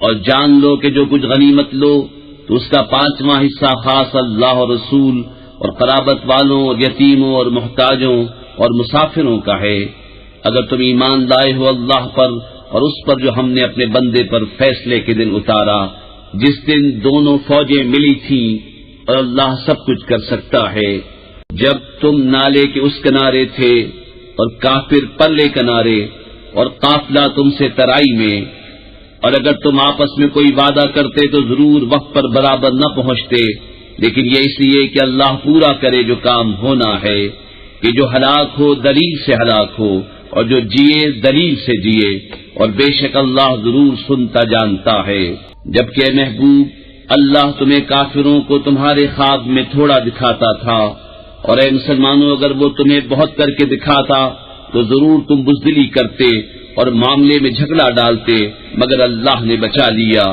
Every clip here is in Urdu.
اور جان لو کہ جو کچھ غنیمت لو تو اس کا 5واں حصہ خاص اللہ اور رسول اور قرابت والوں اور یتیموں اور محتاجوں اور مسافروں کا ہے، اگر تم ایمان لائے ہو اللہ پر اور اس پر جو ہم نے اپنے بندے پر فیصلے کے دن اتارا، جس دن دونوں فوجیں ملی تھیں، اور اللہ سب کچھ کر سکتا ہے۔ جب تم نالے کے اس کنارے تھے اور کافر پرلے کنارے اور قافلہ تم سے ترائی میں، اور اگر تم آپس میں کوئی وعدہ کرتے تو ضرور وقت پر برابر نہ پہنچتے، لیکن یہ اس لیے کہ اللہ پورا کرے جو کام ہونا ہے، کہ جو ہلاک ہو دلیل سے ہلاک ہو اور جو جیے دلیل سے جیے، اور بے شک اللہ ضرور سنتا جانتا ہے۔ جبکہ اے محبوب، اللہ تمہیں کافروں کو تمہارے خواب میں تھوڑا دکھاتا تھا، اور اے مسلمانوں اگر وہ تمہیں بہت کر کے دکھاتا تو ضرور تم بزدلی کرتے اور معاملے میں جھگڑا ڈالتے، مگر اللہ نے بچا لیا،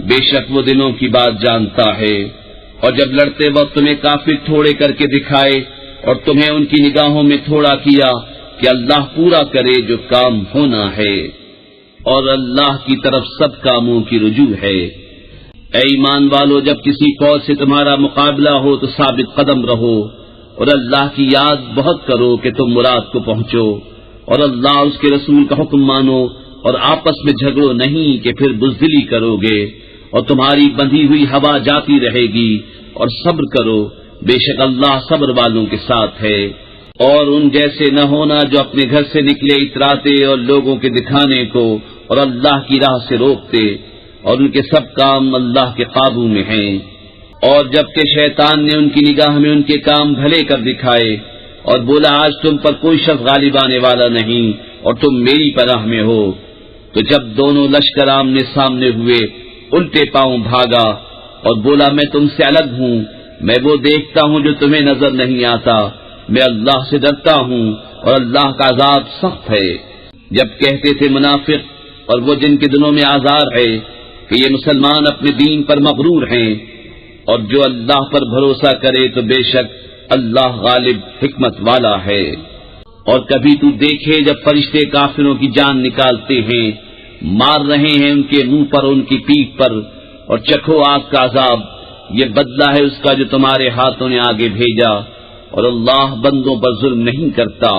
بے شک وہ دلوں کی بات جانتا ہے۔ اور جب لڑتے وقت تمہیں کافر تھوڑے کر کے دکھائے اور تمہیں ان کی نگاہوں میں تھوڑا کیا، کہ اللہ پورا کرے جو کام ہونا ہے، اور اللہ کی طرف سب کاموں کی رجوع ہے۔ اے ایمان والو، جب کسی فوج سے تمہارا مقابلہ ہو تو ثابت قدم رہو، اور اللہ کی یاد بہت کرو کہ تم مراد کو پہنچو، اور اللہ اس کے رسول کا حکم مانو، اور آپس میں جھگڑو نہیں کہ پھر بزدلی کرو گے، اور تمہاری بندھی ہوئی ہوا جاتی رہے گی، اور صبر کرو، بے شک اللہ صبر والوں کے ساتھ ہے۔ اور ان جیسے نہ ہونا جو اپنے گھر سے نکلے اتراتے اور لوگوں کے دکھانے کو اور اللہ کی راہ سے روکتے، اور ان کے سب کام اللہ کے قابو میں ہیں۔ اور جبکہ شیطان نے ان کی نگاہ میں ان کے کام بھلے کر دکھائے اور بولا آج تم پر کوئی شخص غالب آنے والا نہیں اور تم میری پناہ میں ہو، تو جب دونوں لشکر آمنے سامنے ہوئے الٹے پاؤں بھاگا اور بولا میں تم سے الگ ہوں، میں وہ دیکھتا ہوں جو تمہیں نظر نہیں آتا، میں اللہ سے ڈرتا ہوں اور اللہ کا عذاب سخت ہے۔ جب کہتے تھے منافق اور وہ جن کے دلوں میں آزار ہے کہ یہ مسلمان اپنے دین پر مغرور ہیں، اور جو اللہ پر بھروسہ کرے تو بے شک اللہ غالب حکمت والا ہے۔ اور کبھی تو دیکھے جب فرشتے کافروں کی جان نکالتے ہیں، مار رہے ہیں ان کے منہ پر، ان کی پیٹھ پر، اور چکھو آگ کا عذاب، یہ بدلہ ہے اس کا جو تمہارے ہاتھوں نے آگے بھیجا، اور اللہ بندوں پر ظلم نہیں کرتا۔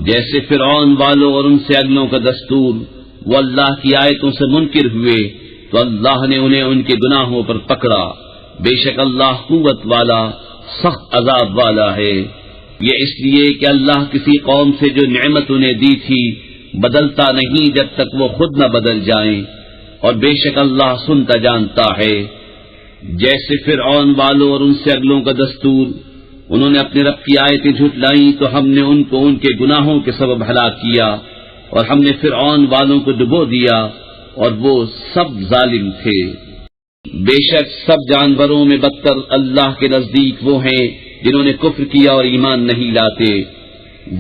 جیسے فرعون والوں اور ان سے اگلوں کا دستور، وہ اللہ کی آیتوں سے منکر ہوئے تو اللہ نے انہیں ان کے گناہوں پر پکڑا، بے شک اللہ قوت والا سخت عذاب والا ہے۔ یہ اس لیے کہ اللہ کسی قوم سے جو نعمت انہیں دی تھی بدلتا نہیں جب تک وہ خود نہ بدل جائیں، اور بے شک اللہ سنتا جانتا ہے۔ جیسے فرعون والوں اور ان سے اگلوں کا دستور، انہوں نے اپنے رب کی آیتیں جھٹلائیں تو ہم نے ان کو ان کے گناہوں کے سبب ہلاک کیا، اور ہم نے فرعون والوں کو ڈبو دیا، اور وہ سب ظالم تھے۔ بے شک سب جانوروں میں بدتر اللہ کے نزدیک وہ ہیں جنہوں نے کفر کیا اور ایمان نہیں لاتے،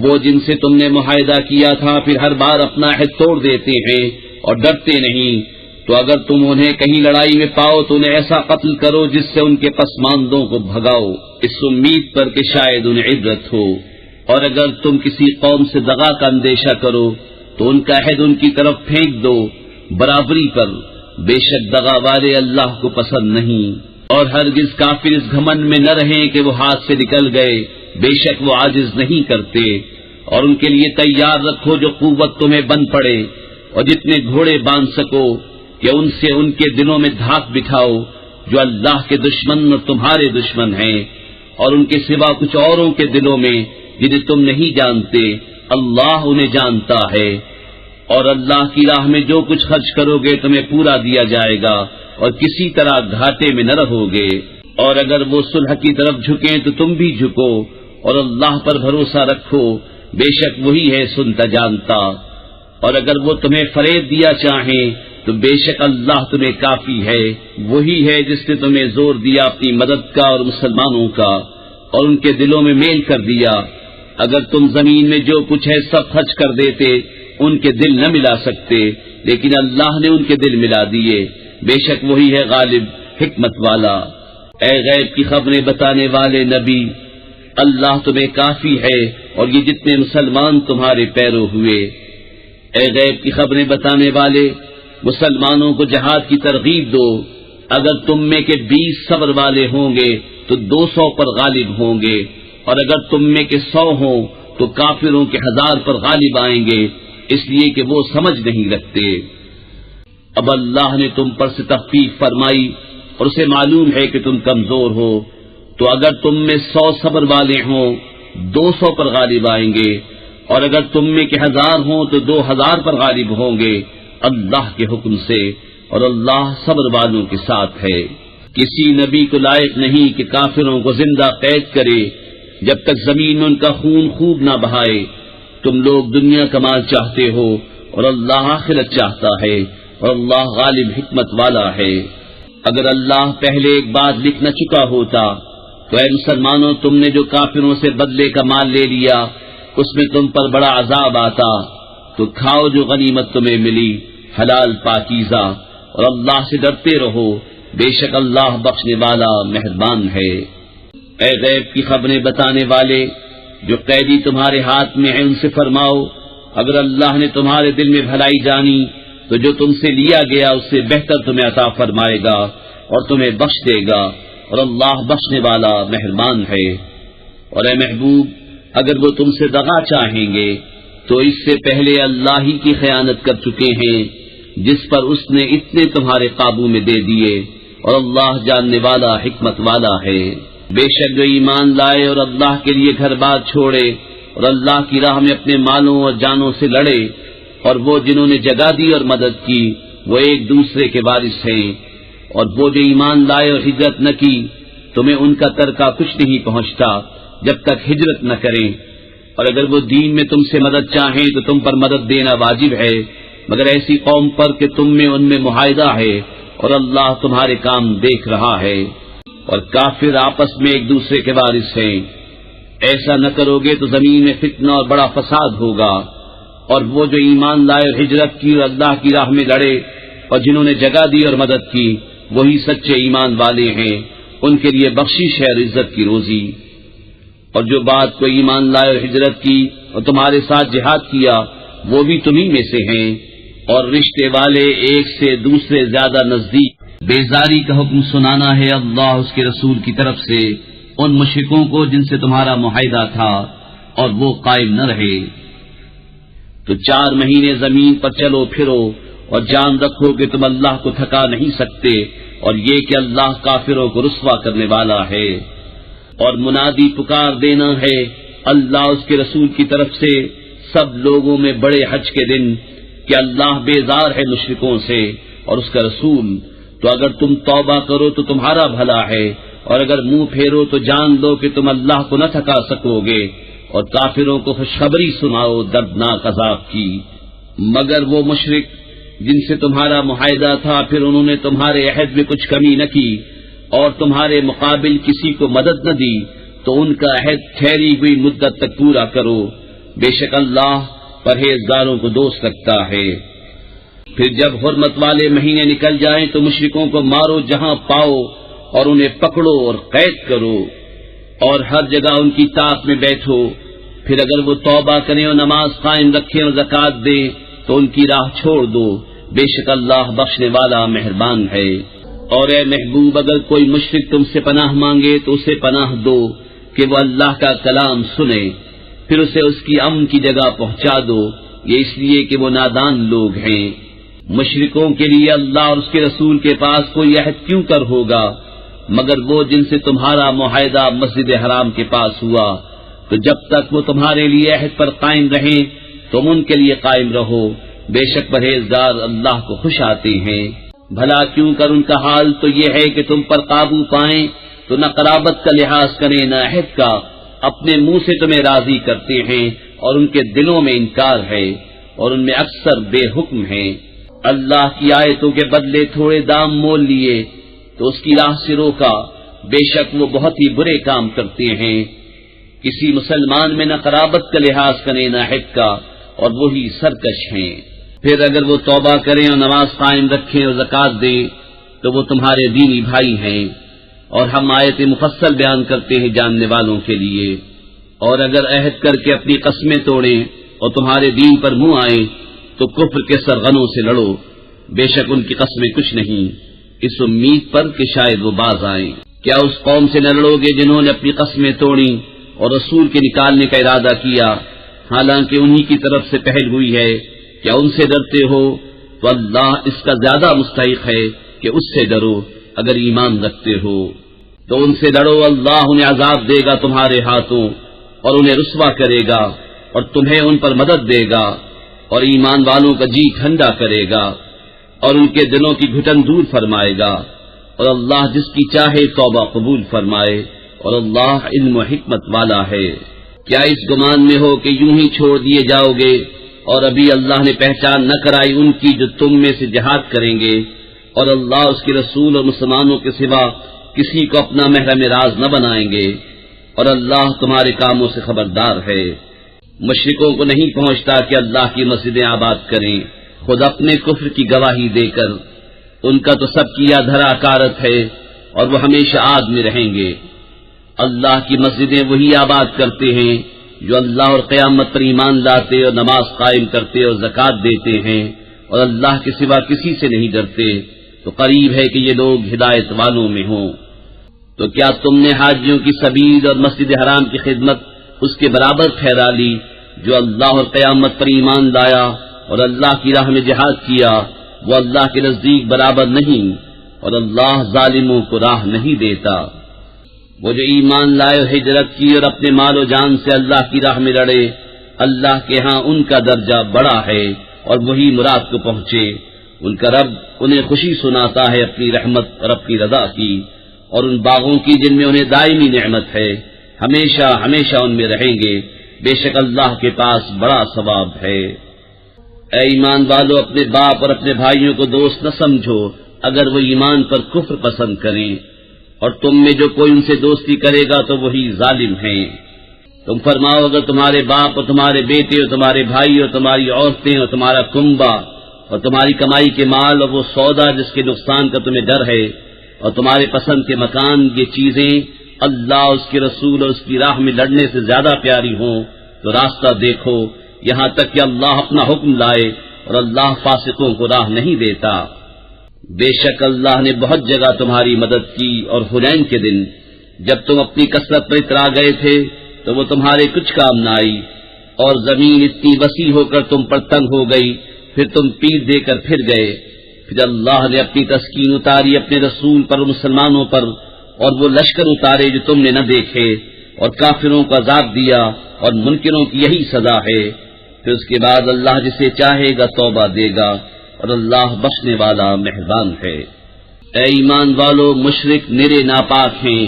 وہ جن سے تم نے معاہدہ کیا تھا پھر ہر بار اپنا عہد توڑ دیتے ہیں اور ڈرتے نہیں، تو اگر تم انہیں کہیں لڑائی میں پاؤ تو انہیں ایسا قتل کرو جس سے ان کے پسماندوں کو بھگاؤ، اس امید پر کہ شاید انہیں عبرت ہو۔ اور اگر تم کسی قوم سے دغا کا اندیشہ کرو تو ان کا عہد ان کی طرف پھینک دو برابری پر، بے شک دغا والے اللہ کو پسند نہیں۔ اور ہرگز کافر اس گھمنڈ میں نہ رہیں کہ وہ ہاتھ سے نکل گئے، بے شک وہ عاجز نہیں کرتے۔ اور ان کے لیے تیار رکھو جو قوت تمہیں بن پڑے، اور جتنے گھوڑے باندھ سکو کہ ان سے ان کے دلوں میں دھاک بٹھاؤ جو اللہ کے دشمن اور تمہارے دشمن ہیں، اور ان کے سوا کچھ اوروں کے دلوں میں جنہیں تم نہیں جانتے، اللہ انہیں جانتا ہے۔ اور اللہ کی راہ میں جو کچھ خرچ کرو گے تمہیں پورا دیا جائے گا، اور کسی طرح گھاٹے میں نہ رہو گے۔ اور اگر وہ صلح کی طرف جھکیں تو تم بھی جھکو، اور اللہ پر بھروسہ رکھو، بے شک وہی ہے سنتا جانتا۔ اور اگر وہ تمہیں فریب دیا چاہیں تو بے شک اللہ تمہیں کافی ہے، وہی ہے جس نے تمہیں زور دیا اپنی مدد کا اور مسلمانوں کا، اور ان کے دلوں میں میل کر دیا۔ اگر تم زمین میں جو کچھ ہے سب خرچ کر دیتے ان کے دل نہ ملا سکتے، لیکن اللہ نے ان کے دل ملا دیے، بے شک وہی ہے غالب حکمت والا۔ اے غیب کی خبریں بتانے والے نبی، اللہ تمہیں کافی ہے اور یہ جتنے مسلمان تمہارے پیرو ہوئے۔ اے غیب کی خبریں بتانے والے، مسلمانوں کو جہاد کی ترغیب دو، اگر تم میں کے 20 صبر والے ہوں گے تو 200 پر غالب ہوں گے، اور اگر تم میں کے 100 ہوں تو کافروں کے 1000 پر غالب آئیں گے، اس لیے کہ وہ سمجھ نہیں رکھتے۔ اب اللہ نے تم پر سے تخفیف فرمائی اور اسے معلوم ہے کہ تم کمزور ہو، تو اگر تم میں 100 صبر والے ہوں 200 پر غالب آئیں گے، اور اگر تم میں کے 1000 ہوں تو 2000 پر غالب ہوں گے اللہ کے حکم سے، اور اللہ صبر والوں کے ساتھ ہے۔ کسی نبی کو لائق نہیں کہ کافروں کو زندہ قید کرے جب تک زمین میں ان کا خون خوب نہ بہائے۔ تم لوگ دنیا کا مال چاہتے ہو اور اللہ آخرت چاہتا ہے، اور اللہ غالب حکمت والا ہے۔ اگر اللہ پہلے ایک بات لکھ نہ چکا ہوتا تو اے مسلمانوں، تم نے جو کافروں سے بدلے کا مال لے لیا اس میں تم پر بڑا عذاب آتا، تو کھاؤ جو غنیمت تمہیں ملی حلال پاکیزہ، اور اللہ سے ڈرتے رہو، بے شک اللہ بخشنے والا مہربان ہے۔ اے غیب کی خبریں بتانے والے، جو قیدی تمہارے ہاتھ میں ہیں ان سے فرماؤ، اگر اللہ نے تمہارے دل میں بھلائی جانی تو جو تم سے لیا گیا اس سے بہتر تمہیں عطا فرمائے گا اور تمہیں بخش دے گا، اور اللہ بخشنے والا مہربان ہے۔ اور اے محبوب، اگر وہ تم سے دغا چاہیں گے تو اس سے پہلے اللہ ہی کی خیانت کر چکے ہیں جس پر اس نے اتنے تمہارے قابو میں دے دیے، اور اللہ جاننے والا حکمت والا ہے۔ بے شک جو ایمان لائے اور اللہ کے لیے گھر بار چھوڑے اور اللہ کی راہ میں اپنے مالوں اور جانوں سے لڑے، اور وہ جنہوں نے جگہ دی اور مدد کی وہ ایک دوسرے کے وارث ہیں، اور وہ جو ایمان لائے اور ہجرت نہ کی تمہیں ان کا ترکہ کچھ نہیں پہنچتا جب تک ہجرت نہ کریں، اور اگر وہ دین میں تم سے مدد چاہیں تو تم پر مدد دینا واجب ہے، مگر ایسی قوم پر کہ تم میں ان میں معاہدہ ہے اور اللہ تمہارے کام دیکھ رہا ہے، اور کافر آپس میں ایک دوسرے کے وارث ہیں۔ ایسا نہ کرو گے تو زمین میں فتنہ اور بڑا فساد ہوگا، اور وہ جو ایمان لائے اور ہجرت کی اور اللہ کی راہ میں لڑے اور جنہوں نے جگہ دی اور مدد کی وہی سچے ایمان والے ہیں، ان کے لیے بخشش ہے اور عزت کی روزی۔ اور جو بات کو ایمان لائے اور ہجرت کی اور تمہارے ساتھ جہاد کیا وہ بھی تمہیں میں سے ہیں، اور رشتے والے ایک سے دوسرے زیادہ نزدیک۔ بیزاری کا حکم سنانا ہے اللہ اس کے رسول کی طرف سے ان مشرکوں کو جن سے تمہارا معاہدہ تھا اور وہ قائم نہ رہے۔ تو 4 مہینے زمین پر چلو پھرو اور جان رکھو کہ تم اللہ کو تھکا نہیں سکتے، اور یہ کہ اللہ کافروں کو رسوا کرنے والا ہے۔ اور منادی پکار دینا ہے اللہ اس کے رسول کی طرف سے سب لوگوں میں بڑے حج کے دن کہ اللہ بیزار ہے مشرکوں سے اور اس کا رسول، تو اگر تم توبہ کرو تو تمہارا بھلا ہے، اور اگر منہ پھیرو تو جان لو کہ تم اللہ کو نہ تھکا سکو گے، اور کافروں کو خوشخبری سناؤ دردناک عذاب کی۔ مگر وہ مشرک جن سے تمہارا معاہدہ تھا پھر انہوں نے تمہارے عہد میں کچھ کمی نہ کی اور تمہارے مقابل کسی کو مدد نہ دی، تو ان کا عہد ٹھہری ہوئی مدت تک پورا کرو، بے شک اللہ پرہیزگاروں کو دوست رکھتا ہے۔ پھر جب حرمت والے مہینے نکل جائیں تو مشرکوں کو مارو جہاں پاؤ اور انہیں پکڑو اور قید کرو، اور ہر جگہ ان کی طاق میں بیٹھو۔ پھر اگر وہ توبہ کریں اور نماز قائم رکھیں اور زکوٰۃ دیں تو ان کی راہ چھوڑ دو، بے شک اللہ بخشنے والا مہربان ہے۔ اور اے محبوب، اگر کوئی مشرک تم سے پناہ مانگے تو اسے پناہ دو کہ وہ اللہ کا کلام سنے، پھر اسے اس کی امن کی جگہ پہنچا دو، یہ اس لیے کہ وہ نادان لوگ ہیں۔ مشرکوں کے لیے اللہ اور اس کے رسول کے پاس کوئی عہد کیوں کر ہوگا مگر وہ جن سے تمہارا معاہدہ مسجد حرام کے پاس ہوا، تو جب تک وہ تمہارے لیے عہد پر قائم رہیں تم ان کے لیے قائم رہو، بے شک پرہیزگار اللہ کو خوش آتے ہیں۔ بھلا کیوں کر ان کا حال تو یہ ہے کہ تم پر قابو پائیں تو نہ قرابت کا لحاظ کریں نہ عہد کا، اپنے منہ سے تمہیں راضی کرتے ہیں اور ان کے دلوں میں انکار ہے اور ان میں اکثر بے حکم ہیں۔ اللہ کی آیتوں کے بدلے تھوڑے دام مول لیے تو اس کی راہ سے روکا، بے شک وہ بہت ہی برے کام کرتے ہیں۔ کسی مسلمان میں نہ قرابت کا لحاظ کریں نہ عہد کا، اور وہی سرکش ہیں۔ پھر اگر وہ توبہ کریں اور نماز قائم رکھیں اور زکوٰۃ دیں تو وہ تمہارے دینی بھائی ہیں، اور ہم آیت مفصل بیان کرتے ہیں جاننے والوں کے لیے۔ اور اگر عہد کر کے اپنی قسمیں توڑیں اور تمہارے دین پر منہ آئیں تو کفر کے سرغنوں سے لڑو، بے شک ان کی قسمیں کچھ نہیں، اس امید پر کہ شاید وہ باز آئیں۔ کیا اس قوم سے نہ لڑو گے جنہوں نے اپنی قسمیں توڑی اور رسول کے نکالنے کا ارادہ کیا، حالانکہ انہی کی طرف سے پہل ہوئی ہے؟ کیا ان سے ڈرتے ہو؟ تو اللہ اس کا زیادہ مستحق ہے کہ اس سے ڈرو اگر ایمان رکھتے ہو۔ تو ان سے ڈرو، اللہ انہیں عذاب دے گا تمہارے ہاتھوں اور انہیں رسوا کرے گا اور تمہیں ان پر مدد دے گا اور ایمان والوں کا جی ٹھنڈا کرے گا اور ان کے دلوں کی گھٹن دور فرمائے گا، اور اللہ جس کی چاہے توبہ قبول فرمائے، اور اللہ علم و حکمت والا ہے۔ کیا اس گمان میں ہو کہ یوں ہی چھوڑ دیے جاؤ گے اور ابھی اللہ نے پہچان نہ کرائی ان کی جو تم میں سے جہاد کریں گے، اور اللہ اس کے رسول اور مسلمانوں کے سوا کسی کو اپنا محرم راز نہ بنائیں گے، اور اللہ تمہارے کاموں سے خبردار ہے۔ مشرکوں کو نہیں پہنچتا کہ اللہ کی مسجدیں آباد کریں خود اپنے کفر کی گواہی دے کر، ان کا تو سب کیا دھرا کارت ہے اور وہ ہمیشہ آگ میں رہیں گے۔ اللہ کی مسجدیں وہی آباد کرتے ہیں جو اللہ اور قیامت پر ایمان لاتے اور نماز قائم کرتے اور زکوٰۃ دیتے ہیں اور اللہ کے سوا کسی سے نہیں ڈرتے، تو قریب ہے کہ یہ لوگ ہدایت والوں میں ہوں۔ تو کیا تم نے حاجیوں کی سبیل اور مسجد حرام کی خدمت اس کے برابر ٹھہرا لی جو اللہ اور قیامت پر ایمان لایا اور اللہ کی راہ میں جہاد کیا؟ وہ اللہ کے نزدیک برابر نہیں، اور اللہ ظالموں کو راہ نہیں دیتا۔ وہ جو ایمان لائے اور ہجرت کی اور اپنے مال و جان سے اللہ کی راہ میں لڑے، اللہ کے ہاں ان کا درجہ بڑا ہے اور وہی مراد کو پہنچے۔ ان کا رب انہیں خوشی سناتا ہے اپنی رحمت اور اپنی رضا کی، اور ان باغوں کی جن میں انہیں دائمی نعمت ہے، ہمیشہ ہمیشہ ان میں رہیں گے، بے شک اللہ کے پاس بڑا ثواب ہے۔ اے ایمان والو، اپنے باپ اور اپنے بھائیوں کو دوست نہ سمجھو اگر وہ ایمان پر کفر پسند کریں، اور تم میں جو کوئی ان سے دوستی کرے گا تو وہی ظالم ہیں۔ تم فرماؤ، اگر تمہارے باپ اور تمہارے بیٹے اور تمہارے بھائی اور تمہاری عورتیں اور تمہارا کنبہ اور تمہاری کمائی کے مال اور وہ سودا جس کے نقصان کا تمہیں ڈر ہے اور تمہارے پسند کے مکان، یہ چیزیں اللہ، اس کے رسول اور اس کی راہ میں لڑنے سے زیادہ پیاری ہوں تو راستہ دیکھو، یہاں تک کہ اللہ اپنا حکم لائے، اور اللہ فاسقوں کو راہ نہیں دیتا۔ بے شک اللہ نے بہت جگہ تمہاری مدد کی، اور حنین کے دن جب تم اپنی کثرت پر اترا گئے تھے تو وہ تمہارے کچھ کام نہ آئی، اور زمین اتنی وسیع ہو کر تم پر تنگ ہو گئی، پھر تم پیٹ دے کر پھر گئے۔ پھر اللہ نے اپنی تسکین اتاری اپنے رسول پر اور مسلمانوں پر، اور وہ لشکر اتارے جو تم نے نہ دیکھے، اور کافروں کو عذاب دیا، اور منکروں کی یہی سزا ہے۔ پھر اس کے بعد اللہ جسے چاہے گا توبہ دے گا، اور اللہ بخشنے والا مہربان ہے۔ اے ایمان والو، مشرک نرے ناپاک ہیں،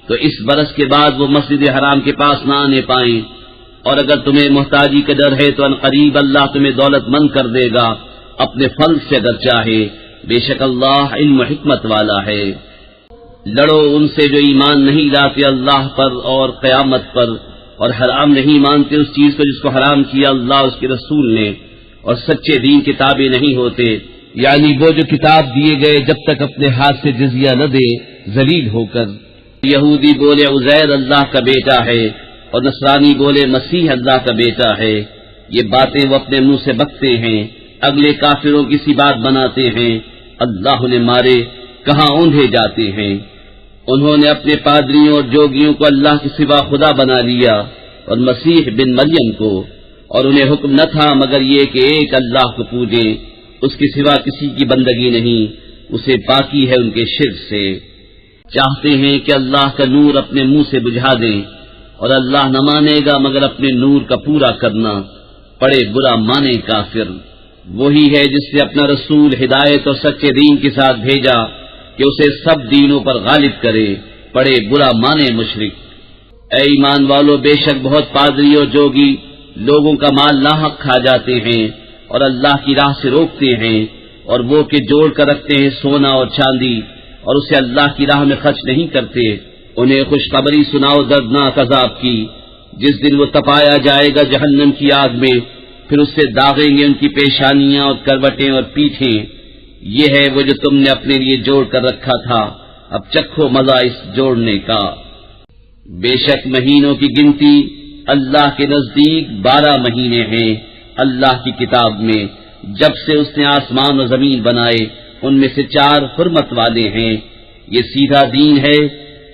تو اس برس کے بعد وہ مسجد حرام کے پاس نہ آنے پائیں، اور اگر تمہیں محتاجی کا ڈر ہے تو عنقریب اللہ تمہیں دولت مند کر دے گا اپنے فضل سے اگر چاہے، بے شک اللہ علم و حکمت والا ہے۔ لڑو ان سے جو ایمان نہیں لاتے اللہ پر اور قیامت پر، اور حرام نہیں مانتے اس چیز کو جس کو حرام کیا اللہ اس کے رسول نے، اور سچے دین کے تابع نہیں ہوتے، یعنی وہ جو کتاب دیے گئے جب تک اپنے ہاتھ سے جزیہ نہ دے ذلیل ہو کر۔ یہودی بولے عزیر اللہ کا بیٹا ہے، اور نصرانی بولے مسیح اللہ کا بیٹا ہے، یہ باتیں وہ اپنے منہ سے بکتے ہیں، اگلے کافروں کی سی بات بناتے ہیں۔ اللہ نے مارے، کہاں اوندھے جاتے ہیں۔ انہوں نے اپنے پادریوں اور جوگیوں کو اللہ کے سوا خدا بنا لیا، اور مسیح بن مریم کو، اور انہیں حکم نہ تھا مگر یہ کہ ایک اللہ کو پوجیں، اس کے سوا کسی کی بندگی نہیں، اسے پاکی ہے ان کے شرک سے۔ چاہتے ہیں کہ اللہ کا نور اپنے منہ سے بجھا دیں، اور اللہ نہ مانے گا مگر اپنے نور کا پورا کرنا، پڑے برا مانے کافر۔ وہی ہے جس نے اپنا رسول ہدایت اور سچے دین کے ساتھ بھیجا کہ اسے سب دینوں پر غالب کرے، پڑے برا مانے مشرک۔ اے ایمان والو، بے شک بہت پادری اور جوگی لوگوں کا مال ناحق کھا جاتے ہیں اور اللہ کی راہ سے روکتے ہیں، اور وہ کہ جوڑ کر رکھتے ہیں سونا اور چاندی اور اسے اللہ کی راہ میں خرچ نہیں کرتے، انہیں خوشخبری سناؤ دردناک عذاب کی، جس دن وہ تپایا جائے گا جہنم کی آگ میں، پھر اس سے داغیں گے ان کی پیشانیاں اور کروٹیں اور پیٹھیں۔ یہ ہے وہ جو تم نے اپنے لیے جوڑ کر رکھا تھا، اب چکھو مزہ اس جوڑنے کا۔ بے شک مہینوں کی گنتی اللہ کے نزدیک 12 مہینے ہیں اللہ کی کتاب میں، جب سے اس نے آسمان و زمین بنائے ان میں سے 4 حرمت والے ہیں۔ یہ سیدھا دین ہے،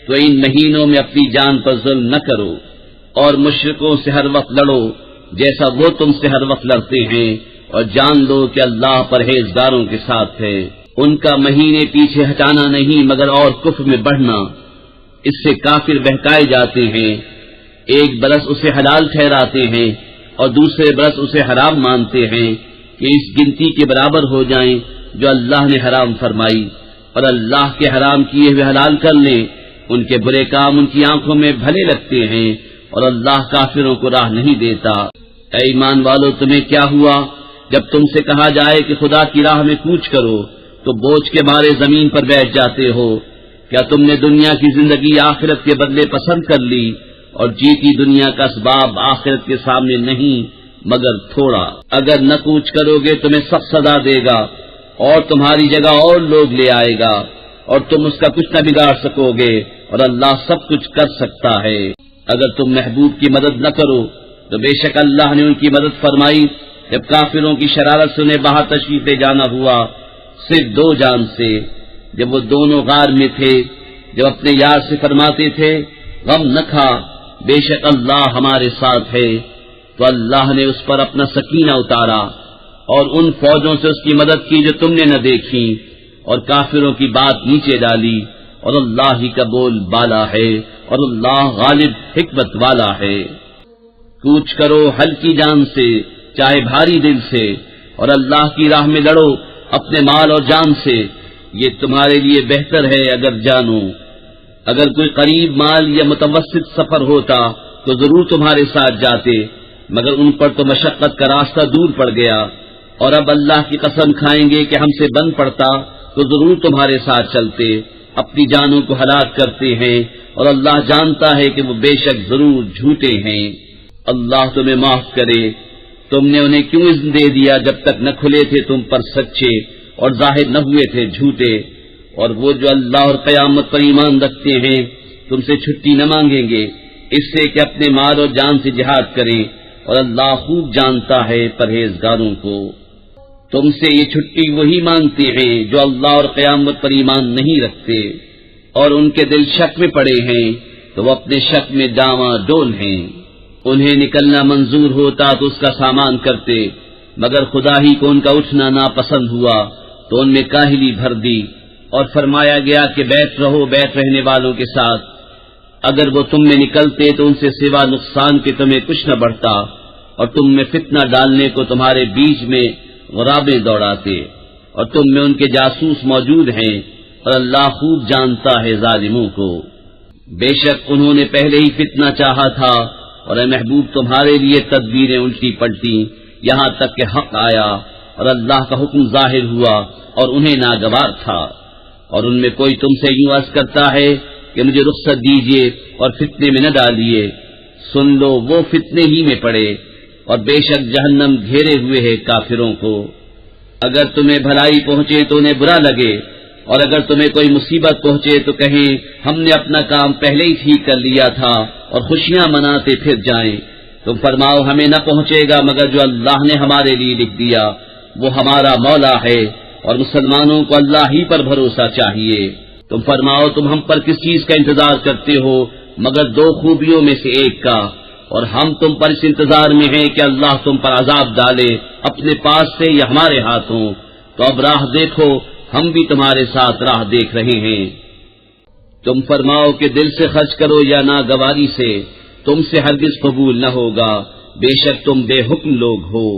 تو ان مہینوں میں اپنی جان پر ظلم نہ کرو اور مشرکوں سے ہر وقت لڑو جیسا وہ تم سے ہر وقت لڑتے ہیں، اور جان لو کہ اللہ پرہیزگاروں کے ساتھ ہے۔ ان کا مہینے پیچھے ہٹانا نہیں مگر اور کفر میں بڑھنا، اس سے کافر بہکائے جاتے ہیں۔ ایک برس اسے حلال ٹھہراتے ہیں اور دوسرے برس اسے حرام مانتے ہیں کہ اس گنتی کے برابر ہو جائیں جو اللہ نے حرام فرمائی، اور اللہ کے حرام کیے ہوئے حلال کر لیں۔ ان کے برے کام ان کی آنکھوں میں بھلے لگتے ہیں، اور اللہ کافروں کو راہ نہیں دیتا۔ اے ایمان والو، تمہیں کیا ہوا جب تم سے کہا جائے کہ خدا کی راہ میں کوچ کرو تو بوجھ کے مارے زمین پر بیٹھ جاتے ہو؟ کیا تم نے دنیا کی زندگی آخرت کے بدلے پسند کر لی، اور جیتی دنیا کا اسباب آخرت کے سامنے نہیں مگر تھوڑا؟ اگر نہ کوچ کرو گے تمہیں سخت سزا دے گا اور تمہاری جگہ اور لوگ لے آئے گا، اور تم اس کا کچھ نہ بگاڑ سکو گے، اور اللہ سب کچھ کر سکتا ہے۔ اگر تم محبوب کی مدد نہ کرو تو بے شک اللہ نے ان کی مدد فرمائی جب کافروں کی شرارت سے انہیں باہر تشریف لے جانا ہوا، صرف 2 جان سے، جب وہ دونوں غار میں تھے، جب اپنے یار سے فرماتے تھے غم نہ کھا، بے شک اللہ ہمارے ساتھ ہے، تو اللہ نے اس پر اپنا سکینہ اتارا اور ان فوجوں سے اس کی مدد کی جو تم نے نہ دیکھی، اور کافروں کی بات نیچے ڈالی، اور اللہ ہی کا بول بالا ہے، اور اللہ غالب حکمت والا ہے۔ کوچ کرو ہلکی جان سے چاہے بھاری دل سے، اور اللہ کی راہ میں لڑو اپنے مال اور جان سے، یہ تمہارے لیے بہتر ہے اگر جانو۔ اگر کوئی قریب مال یا متوسط سفر ہوتا تو ضرور تمہارے ساتھ جاتے، مگر ان پر تو مشقت کا راستہ دور پڑ گیا، اور اب اللہ کی قسم کھائیں گے کہ ہم سے بن پڑتا تو ضرور تمہارے ساتھ چلتے۔ اپنی جانوں کو ہلاک کرتے ہیں، اور اللہ جانتا ہے کہ وہ بے شک ضرور جھوٹے ہیں۔ اللہ تمہیں معاف کرے، تم نے انہیں کیوں اذن دے دیا جب تک نہ کھلے تھے تم پر سچے اور ظاہر نہ ہوئے تھے جھوٹے؟ اور وہ جو اللہ اور قیامت پر ایمان رکھتے ہیں تم سے چھٹی نہ مانگیں گے اس سے کہ اپنے مال اور جان سے جہاد کریں، اور اللہ خوب جانتا ہے پرہیزگاروں کو۔ تم سے یہ چھٹی وہی مانگتے ہیں جو اللہ اور قیامت پر ایمان نہیں رکھتے، اور ان کے دل شک میں پڑے ہیں تو وہ اپنے شک میں ڈاواں ڈول ہیں۔ انہیں نکلنا منظور ہوتا تو اس کا سامان کرتے، مگر خدا ہی کو ان کا اٹھنا ناپسند ہوا تو ان میں کاہلی بھر دی، اور فرمایا گیا کہ بیٹھ رہو بیٹھ رہنے والوں کے ساتھ۔ اگر وہ تم میں نکلتے تو ان سے سوا نقصان کے تمہیں کچھ نہ بڑھتا، اور تم میں فتنہ ڈالنے کو تمہارے بیچ میں غرابیں دوڑاتے، اور تم میں ان کے جاسوس موجود ہیں، اور اللہ خوب جانتا ہے ظالموں کو۔ بے شک انہوں نے پہلے ہی فتنہ چاہا تھا، اور اے محبوب تمہارے لیے تدبیریں الٹی پلٹی یہاں تک کہ حق آیا، اور اللہ کا حکم ظاہر ہوا اور انہیں ناگوار تھا۔ اور ان میں کوئی تم سے یوں عرض کرتا ہے کہ مجھے رخصت دیجیے اور فتنے میں نہ ڈالیے، سن لو وہ فتنے ہی میں پڑے، اور بے شک جہنم گھیرے ہوئے ہے کافروں کو۔ اگر تمہیں بھلائی پہنچے تو انہیں برا لگے، اور اگر تمہیں کوئی مصیبت پہنچے تو کہیں ہم نے اپنا کام پہلے ہی ٹھیک کر لیا تھا، اور خوشیاں مناتے پھر جائیں۔ تم فرماؤ ہمیں نہ پہنچے گا مگر جو اللہ نے ہمارے لیے لکھ دیا، وہ ہمارا مولا ہے، اور مسلمانوں کو اللہ ہی پر بھروسہ چاہیے۔ تم فرماؤ تم ہم پر کس چیز کا انتظار کرتے ہو مگر 2 خوبیوں میں سے ایک کا، اور ہم تم پر اس انتظار میں ہیں کہ اللہ تم پر عذاب ڈالے اپنے پاس سے یا ہمارے ہاتھوں۔ تو اب راہ دیکھو، ہم بھی تمہارے ساتھ راہ دیکھ رہے ہیں۔ تم فرماؤ کہ دل سے خرچ کرو یا ناگواری سے، تم سے ہرگز قبول نہ ہوگا، بے شک تم بے حکم لوگ ہو۔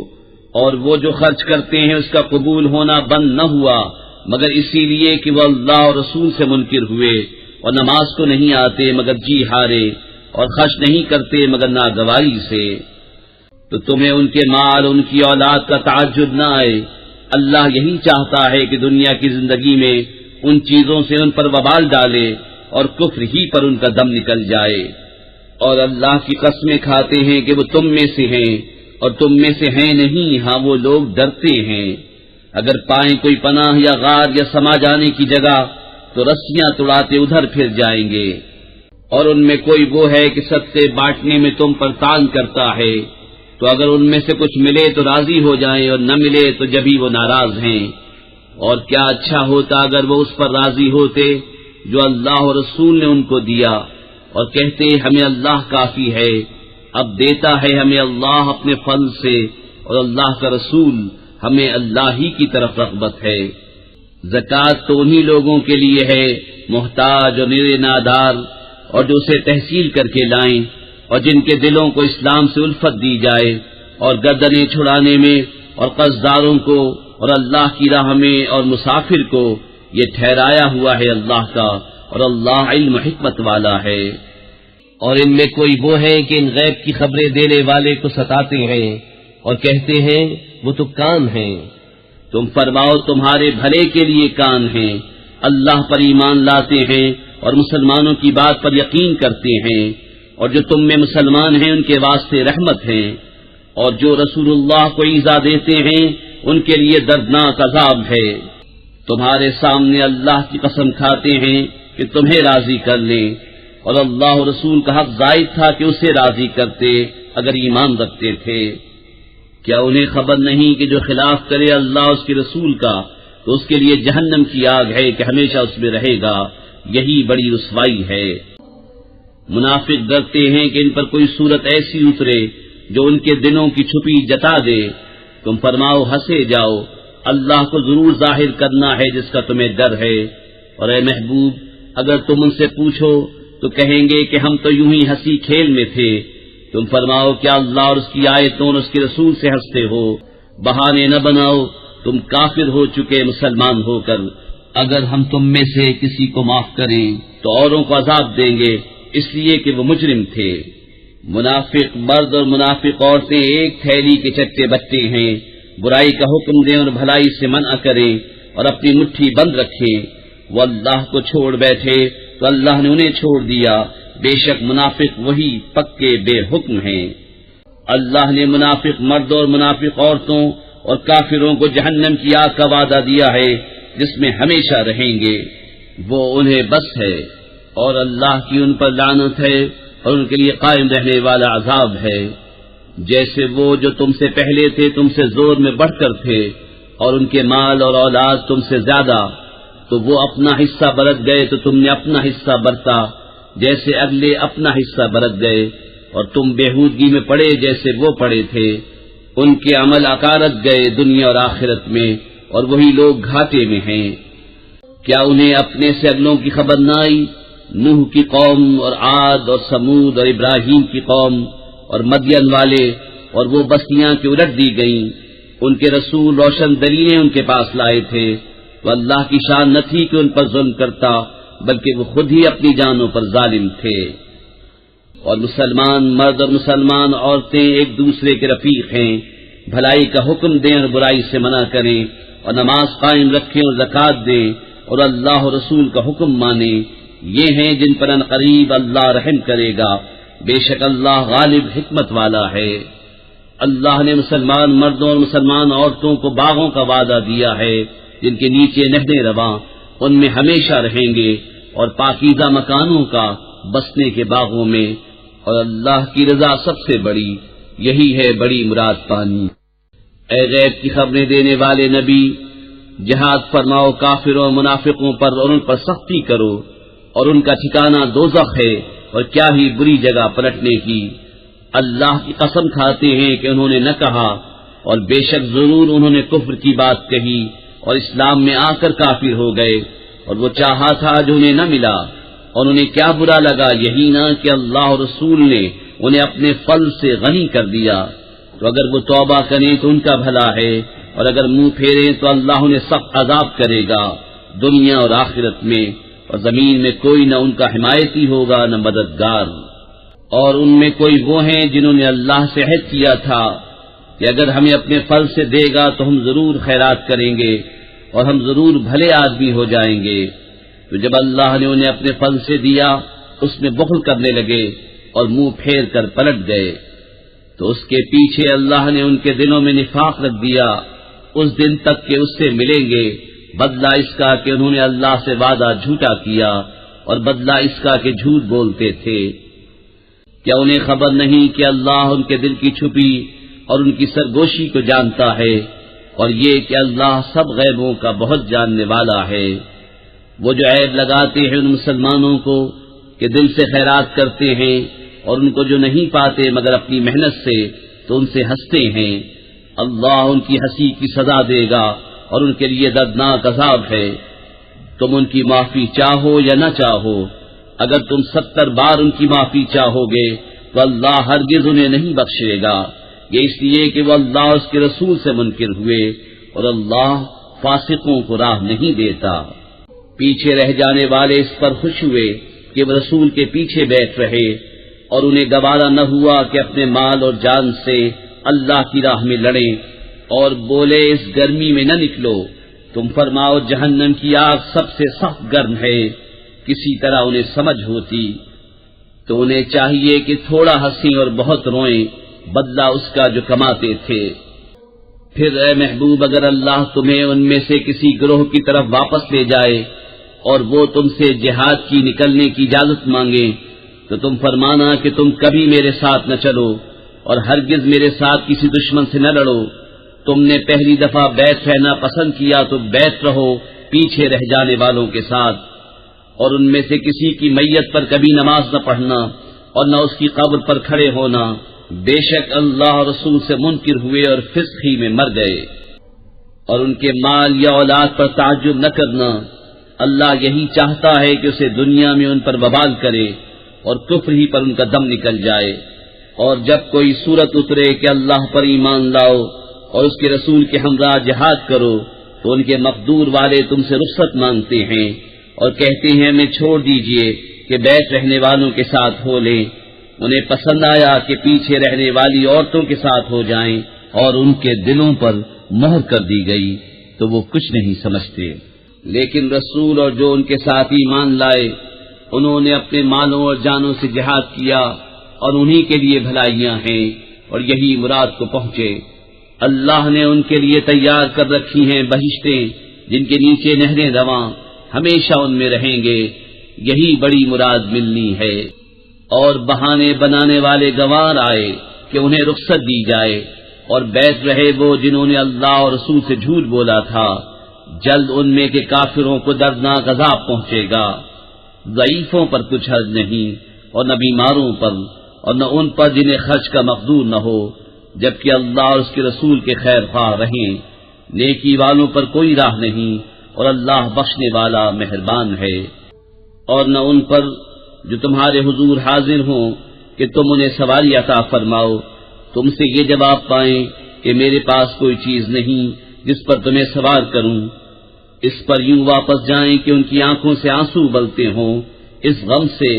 اور وہ جو خرچ کرتے ہیں اس کا قبول ہونا بند نہ ہوا مگر اسی لیے کہ وہ اللہ اور رسول سے منکر ہوئے، اور نماز کو نہیں آتے مگر جی ہارے، اور خرچ نہیں کرتے مگر ناگواری سے۔ تو تمہیں ان کے مال ان کی اولاد کا تعجب نہ آئے، اللہ یہی چاہتا ہے کہ دنیا کی زندگی میں ان چیزوں سے ان پر وبال ڈالے اور کفر ہی پر ان کا دم نکل جائے۔ اور اللہ کی قسمیں کھاتے ہیں کہ وہ تم میں سے ہیں اور تم میں سے ہیں نہیں، ہاں وہ لوگ ڈرتے ہیں۔ اگر پائیں کوئی پناہ یا غار یا سما جانے کی جگہ تو رسیاں توڑاتے ادھر پھر جائیں گے۔ اور ان میں کوئی وہ ہے کہ صدقے بانٹنے میں تم پر تان کرتا ہے، تو اگر ان میں سے کچھ ملے تو راضی ہو جائیں اور نہ ملے تو جبھی وہ ناراض ہیں۔ اور کیا اچھا ہوتا اگر وہ اس پر راضی ہوتے جو اللہ اور رسول نے ان کو دیا، اور کہتے ہمیں اللہ کافی ہے۔ اب دیتا ہے ہمیں اللہ اپنے فضل سے، اور اللہ کا رسول ہمیں اللہ ہی کی طرف رغبت ہے۔ زکوٰۃ تو انہی لوگوں کے لیے ہے محتاج اور نرے نادار، اور جو اسے تحصیل کر کے لائیں، اور جن کے دلوں کو اسلام سے الفت دی جائے، اور گردنیں چھڑانے میں اور قرضداروں کو اور اللہ کی راہ میں اور مسافر کو یہ ٹھہرایا ہوا ہے اللہ کا، اور اللہ علم حکمت والا ہے۔ اور ان میں کوئی وہ ہے کہ ان غیب کی خبریں دینے والے کو ستاتے ہیں اور کہتے ہیں وہ تو کان ہیں۔ تم فرماؤ تمہارے بھلے کے لیے کان ہیں، اللہ پر ایمان لاتے ہیں اور مسلمانوں کی بات پر یقین کرتے ہیں، اور جو تم میں مسلمان ہیں ان کے واسطے رحمت ہیں، اور جو رسول اللہ کو ایذا دیتے ہیں ان کے لیے دردناک عذاب ہے۔ تمہارے سامنے اللہ کی قسم کھاتے ہیں کہ تمہیں راضی کر لیں، اور اللہ و رسول کا حق زائد تھا کہ اسے راضی کرتے اگر ایمان رکھتے تھے۔ کیا انہیں خبر نہیں کہ جو خلاف کرے اللہ اس کے رسول کا تو اس کے لیے جہنم کی آگ ہے کہ ہمیشہ اس میں رہے گا، یہی بڑی رسوائی ہے۔ منافق ڈرتے ہیں کہ ان پر کوئی صورت ایسی اترے جو ان کے دلوں کی چھپی جتا دے۔ تم فرماؤ ہنسے جاؤ، اللہ کو ضرور ظاہر کرنا ہے جس کا تمہیں ڈر ہے۔ اور اے محبوب اگر تم ان سے پوچھو تو کہیں گے کہ ہم تو یوں ہی ہنسی کھیل میں تھے۔ تم فرماؤ کیا اللہ اور اس کی آیتوں اور اس کے رسول سے ہنستے ہو؟ بہانے نہ بناؤ، تم کافر ہو چکے مسلمان ہو کر۔ اگر ہم تم میں سے کسی کو معاف کریں تو اوروں کو عذاب دیں گے، اس لیے کہ وہ مجرم تھے۔ منافق مرد اور منافق عورتیں ایک تھیلی کے چٹے بٹے ہیں، برائی کا حکم دیں اور بھلائی سے منع کریں اور اپنی مٹھی بند رکھیں۔ وہ اللہ کو چھوڑ بیٹھے تو اللہ نے انہیں چھوڑ دیا، بے شک منافق وہی پکے بے حکم ہیں۔ اللہ نے منافق مردوں اور منافق عورتوں اور کافروں کو جہنم کی آگ کا وعدہ دیا ہے جس میں ہمیشہ رہیں گے، وہ انہیں بس ہے، اور اللہ کی ان پر لعنت ہے اور ان کے لیے قائم رہنے والا عذاب ہے۔ جیسے وہ جو تم سے پہلے تھے تم سے زور میں بڑھ کر تھے، اور ان کے مال اور اولاد تم سے زیادہ، تو وہ اپنا حصہ برت گئے تو تم نے اپنا حصہ برتا، جیسے اگلے اپنا حصہ برت گئے، اور تم بےہودگی میں پڑے جیسے وہ پڑے تھے۔ ان کے عمل اکارت گئے دنیا اور آخرت میں، اور وہی لوگ گھاٹے میں ہیں۔ کیا انہیں اپنے سے اگلوں کی خبر نہ آئی؟ نوح کی قوم اور عاد اور سمود اور ابراہیم کی قوم اور مدین والے، اور وہ بستیاں کی الٹ دی گئیں۔ ان کے رسول روشن دلیلیں ان کے پاس لائے تھے، تو اللہ کی شان نہ تھی کہ ان پر ظلم کرتا، بلکہ وہ خود ہی اپنی جانوں پر ظالم تھے۔ اور مسلمان مرد اور مسلمان عورتیں ایک دوسرے کے رفیق ہیں، بھلائی کا حکم دیں اور برائی سے منع کریں، اور نماز قائم رکھیں اور زکوٰۃ دیں، اور اللہ اور رسول کا حکم مانیں۔ یہ ہیں جن پر عنقریب اللہ رحم کرے گا، بے شک اللہ غالب حکمت والا ہے۔ اللہ نے مسلمان مردوں اور مسلمان عورتوں کو باغوں کا وعدہ دیا ہے جن کے نیچے نہریں رواں، ان میں ہمیشہ رہیں گے، اور پاکیزہ مکانوں کا بسنے کے باغوں میں، اور اللہ کی رضا سب سے بڑی، یہی ہے بڑی مراد پانی۔ اے غیب کی خبریں دینے والے نبی، جہاد فرماؤ کافروں اور منافقوں پر اور ان پر سختی کرو، اور ان کا ٹھکانہ دوزخ ہے، اور کیا ہی بری جگہ پلٹنے کی۔ اللہ کی قسم کھاتے ہیں کہ انہوں نے نہ کہا، اور بے شک ضرور انہوں نے کفر کی بات کہی اور اسلام میں آ کر کافر ہو گئے، اور وہ چاہا تھا جو انہیں نہ ملا، اور انہیں کیا برا لگا یہی نہ کہ اللہ اور رسول نے انہیں اپنے فضل سے غنی کر دیا۔ تو اگر وہ توبہ کریں تو ان کا بھلا ہے، اور اگر منہ پھیریں تو اللہ انہیں سخت عذاب کرے گا دنیا اور آخرت میں، اور زمین میں کوئی نہ ان کا حمایتی ہوگا نہ مددگار۔ اور ان میں کوئی وہ ہیں جنہوں نے اللہ سے عہد کیا تھا کہ اگر ہمیں اپنے فضل سے دے گا تو ہم ضرور خیرات کریں گے اور ہم ضرور بھلے آدمی ہو جائیں گے۔ تو جب اللہ نے انہیں اپنے فضل سے دیا اس میں بخل کرنے لگے اور منہ پھیر کر پلٹ گئے، تو اس کے پیچھے اللہ نے ان کے دلوں میں نفاق رکھ دیا اس دن تک کہ اس سے ملیں گے، بدلہ اس کا کہ انہوں نے اللہ سے وعدہ جھوٹا کیا، اور بدلہ اس کا کہ جھوٹ بولتے تھے۔ کیا انہیں خبر نہیں کہ اللہ ان کے دل کی چھپی اور ان کی سرگوشی کو جانتا ہے، اور یہ کہ اللہ سب غیبوں کا بہت جاننے والا ہے۔ وہ جو عیب لگاتے ہیں ان مسلمانوں کو کہ دل سے خیرات کرتے ہیں اور ان کو جو نہیں پاتے مگر اپنی محنت سے، تو ان سے ہنستے ہیں، اللہ ان کی ہنسی کی سزا دے گا اور ان کے لیے دردناک عذاب ہے۔ تم ان کی معافی چاہو یا نہ چاہو، اگر تم 70 بار ان کی معافی چاہو گے تو اللہ ہرگز انہیں نہیں بخشے گا، یہ اس لیے کہ وہ اللہ اور اس کے رسول سے منکر ہوئے، اور اللہ فاسقوں کو راہ نہیں دیتا۔ پیچھے رہ جانے والے اس پر خوش ہوئے کہ وہ رسول کے پیچھے بیٹھ رہے، اور انہیں گوارا نہ ہوا کہ اپنے مال اور جان سے اللہ کی راہ میں لڑیں، اور بولے اس گرمی میں نہ نکلو، تم فرماؤ جہنم کی آگ سب سے سخت گرم ہے، کسی طرح انہیں سمجھ ہوتی تو انہیں چاہیے کہ تھوڑا ہنسیں اور بہت روئیں، بدلہ اس کا جو کماتے تھے۔ پھر اے محبوب اگر اللہ تمہیں ان میں سے کسی گروہ کی طرف واپس لے جائے اور وہ تم سے جہاد کی نکلنے کی اجازت مانگے تو تم فرمانا کہ تم کبھی میرے ساتھ نہ چلو اور ہرگز میرے ساتھ کسی دشمن سے نہ لڑو، تم نے پہلی دفعہ بیت رہنا پسند کیا تو بیت رہو پیچھے رہ جانے والوں کے ساتھ، اور ان میں سے کسی کی میت پر کبھی نماز نہ پڑھنا اور نہ اس کی قبر پر کھڑے ہونا، بے شک اللہ اور رسول سے منکر ہوئے اور فسق ہی میں مر گئے۔ اور ان کے مال یا اولاد پر تعجب نہ کرنا، اللہ یہی چاہتا ہے کہ اسے دنیا میں ان پر وبال کرے اور کفر ہی پر ان کا دم نکل جائے، اور جب کوئی صورت اترے کہ اللہ پر ایمان لاؤ اور اس کے رسول کے ہمراہ جہاد کرو تو ان کے مقدور والے تم سے رخصت مانگتے ہیں اور کہتے ہیں ہمیں چھوڑ دیجئے کہ بیت رہنے والوں کے ساتھ ہو لیں، انہیں پسند آیا کہ پیچھے رہنے والی عورتوں کے ساتھ ہو جائیں، اور ان کے دلوں پر مہر کر دی گئی تو وہ کچھ نہیں سمجھتے۔ لیکن رسول اور جو ان کے ساتھ ایمان لائے انہوں نے اپنے مالوں اور جانوں سے جہاد کیا، اور انہی کے لیے بھلائیاں ہیں اور یہی مراد کو پہنچے۔ اللہ نے ان کے لیے تیار کر رکھی ہیں بہشتیں جن کے نیچے نہریں رواں، ہمیشہ ان میں رہیں گے، یہی بڑی مراد ملنی ہے۔ اور بہانے بنانے والے گوار آئے کہ انہیں رخصت دی جائے، اور بیٹھ رہے وہ جنہوں نے اللہ اور رسول سے جھوٹ بولا تھا، جلد ان میں کے کافروں کو دردناک عذاب پہنچے گا۔ ضعیفوں پر کچھ حرج نہیں، اور نہ بیماروں پر، اور نہ ان پر جنہیں خرچ کا مقدور نہ ہو، جبکہ اللہ اور اس کے رسول کے خیر خواہ رہیں۔ نیکی والوں پر کوئی راہ نہیں، اور اللہ بخشنے والا مہربان ہے۔ اور نہ ان پر جو تمہارے حضور حاضر ہوں کہ تم انہیں سواری عطا فرماؤ، تم سے یہ جواب پائیں کہ میرے پاس کوئی چیز نہیں جس پر تمہیں سوار کروں، اس پر یوں واپس جائیں کہ ان کی آنکھوں سے آنسو بلتے ہوں، اس غم سے